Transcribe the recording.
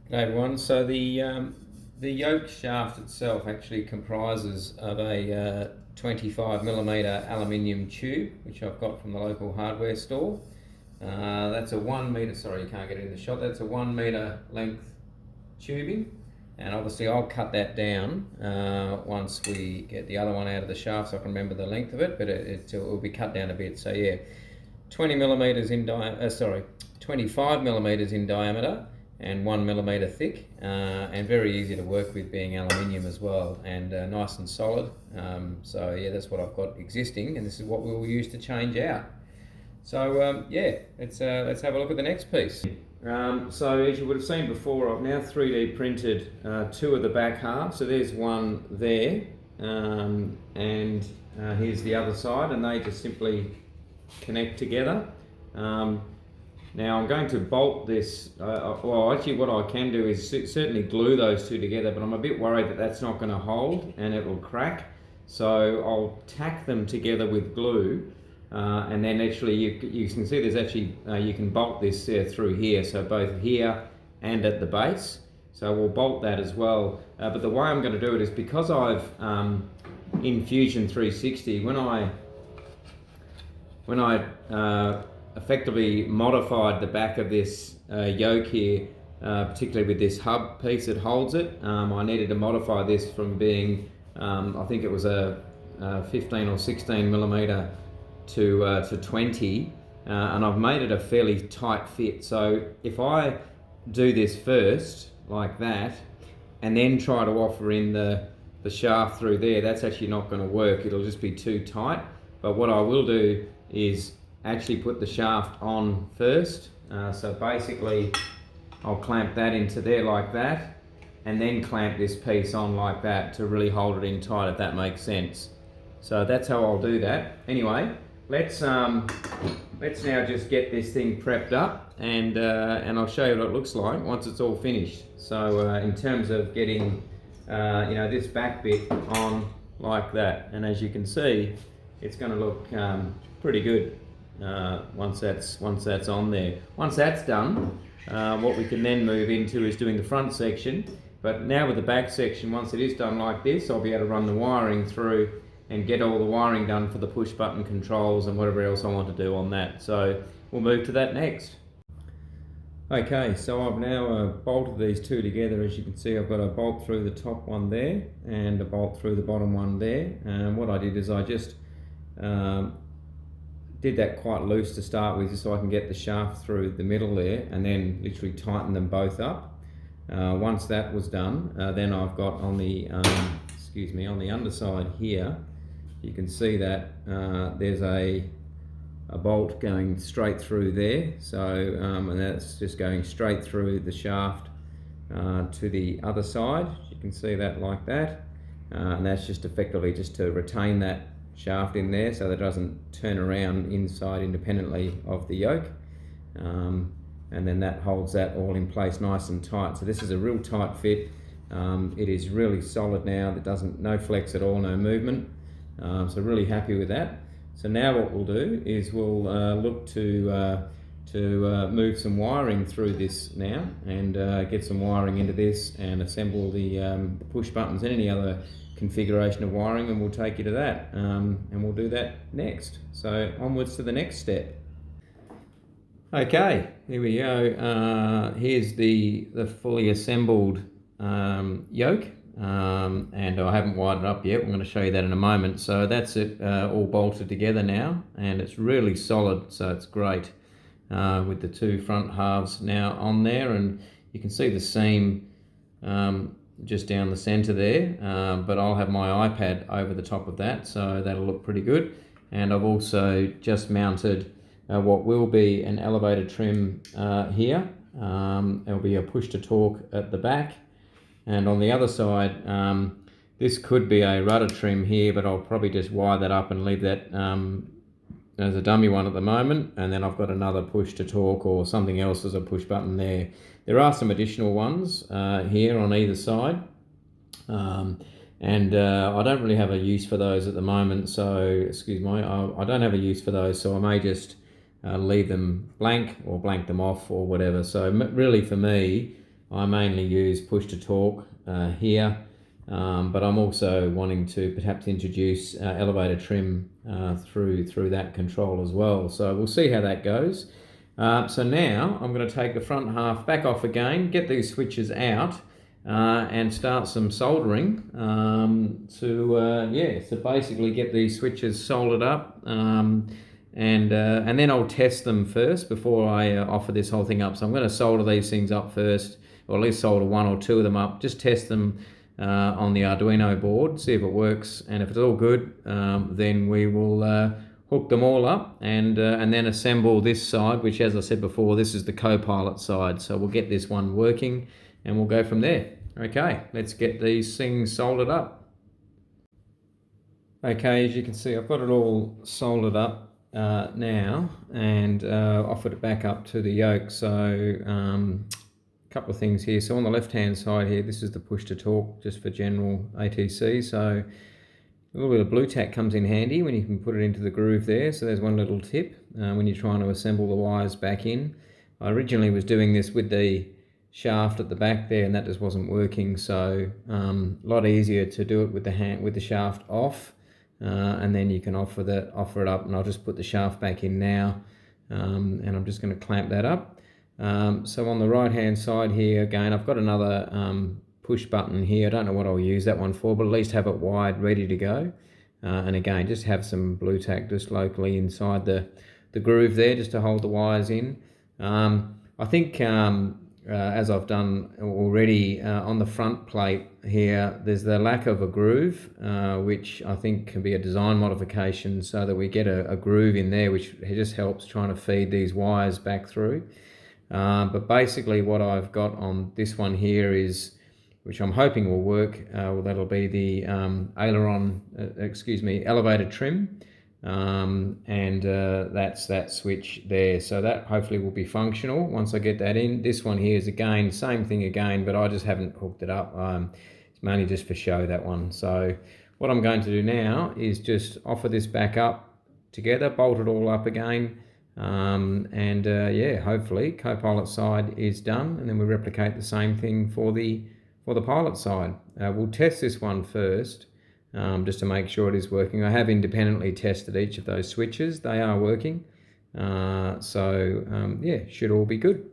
G'day everyone. So the yoke shaft itself actually comprises of a 25mm aluminium tube, which I've got from the local hardware store. That's a 1 meter. Sorry, you can't get it in the shot. That's a 1 meter length tubing, and obviously I'll cut that down once we get the other one out of the shaft, so I can remember the length of it. But it will be cut down a bit. So yeah, 20mm in diameter. 25mm in diameter and 1mm thick, and very easy to work with, being aluminium as well, and nice and solid. So yeah, that's what I've got existing, and this is what we will use to change out. So yeah, let's have a look at the next piece. So as you would have seen before, I've now 3D printed two of the back halves. So there's one there, and here's the other side, and they just simply connect together. Now I'm going to bolt this, well actually what I can do is certainly glue those two together, but I'm a bit worried that that's not going to hold and it will crack. So I'll tack them together with glue, and then actually you can see there's actually, you can bolt this through here, so both here and at the base. So we'll bolt that as well, but the way I'm going to do it is, because I've in Fusion 360, when I effectively modified the back of this yoke here, particularly with this hub piece that holds it. I needed to modify this from being, I think it was a 15 or 16mm to 20, and I've made it a fairly tight fit. So if I do this first like that, and then try to offer in the shaft through there, that's actually not going to work. It'll just be too tight. But what I will do is actually put the shaft on first. So basically I'll clamp that into there like that, and then clamp this piece on like that to really hold it in tight, if that makes sense. So that's how I'll do that. Anyway, let's now just get this thing prepped up, and I'll show you what it looks like once it's all finished. So in terms of getting this back bit on like that, and as you can see, it's going to look pretty good once that's on there. Once that's done, what we can then move into is doing the front section. But now with the back section, once it is done like this, I'll be able to run the wiring through and get all the wiring done for the push button controls and whatever else I want to do on that. So we'll move to that next. Okay, so I've now bolted these two together. As you can see, I've got a bolt through the top one there and a bolt through the bottom one there. And what I did is I just did that quite loose to start with, just so I can get the shaft through the middle there, and then literally tighten them both up. Once that was done, then I've got on the on the underside here, you can see that there's a bolt going straight through there. So and that's just going straight through the shaft to the other side. You can see that like that, and that's just effectively just to retain that shaft in there so that it doesn't turn around inside independently of the yoke, and then that holds that all in place nice and tight. So this is a real tight fit. It is really solid now. That doesn't, no flex at all, no movement. So really happy with that. So now what we'll do is we'll look to move some wiring through this now, and get some wiring into this and assemble the push buttons and any other configuration of wiring, and we'll take you to that, and we'll do that next. So onwards to the next step. Okay, here we go. Here's the fully assembled yoke, and I haven't wired it up yet. I'm going to show you that in a moment. So that's it, all bolted together now, and it's really solid, so it's great, with the two front halves now on there, and you can see the seam just down the center there, but I'll have my iPad over the top of that, so that'll look pretty good. And I've also just mounted what will be an elevator trim here. There'll be a push to talk at the back, and on the other side this could be a rudder trim here, but I'll probably just wire that up and leave that as a dummy one at the moment, and then I've got another push to talk or something else as a push button there. There are some additional ones here on either side, and I don't really have a use for those at the moment, so excuse me, I don't have a use for those, so I may just leave them blank or blank them off or whatever. So really for me, I mainly use push to talk here, but I'm also wanting to perhaps introduce elevator trim through that control as well. So we'll see how that goes. So now I'm going to take the front half back off again, get these switches out, and start some soldering to basically get these switches soldered up, and then I'll test them first before I offer this whole thing up. So I'm going to solder these things up first, or at least solder one or two of them up, just test them on the Arduino board, see if it works, and if it's all good, then we will hook them all up and then assemble this side, which, as I said before, this is the co-pilot side. So we'll get this one working and we'll go from there. Okay, let's get these things soldered up. Okay, as you can see, I've got it all soldered up now, and offered it back up to the yoke. So a couple of things here. So on the left hand side here, this is the push to talk, just for general ATC. So a little bit of blue tack comes in handy when you can put it into the groove there. So there's one little tip when you're trying to assemble the wires back in. I originally was doing this with the shaft at the back there, and that just wasn't working. So a lot easier to do it with the shaft off, and then you can offer it up. And I'll just put the shaft back in now, and I'm just going to clamp that up. So on the right hand side here, again, I've got another push button here. I don't know what I'll use that one for, but at least have it wired, ready to go. And again, just have some blue tack just locally inside the groove there, just to hold the wires in. I think as I've done already on the front plate here, there's the lack of a groove, which I think can be a design modification so that we get a groove in there, which just helps trying to feed these wires back through. But basically what I've got on this one here is, which I'm hoping will work, that'll be the elevator trim, and that's that switch there. So that hopefully will be functional once I get that in. This one here is again, same thing again, but I just haven't hooked it up. It's mainly just for show, that one. So what I'm going to do now is just offer this back up together, bolt it all up again, hopefully co-pilot side is done, and then we replicate the same thing for the pilot side. We'll test this one first, just to make sure it is working. I have independently tested each of those switches. They are working. Should all be good.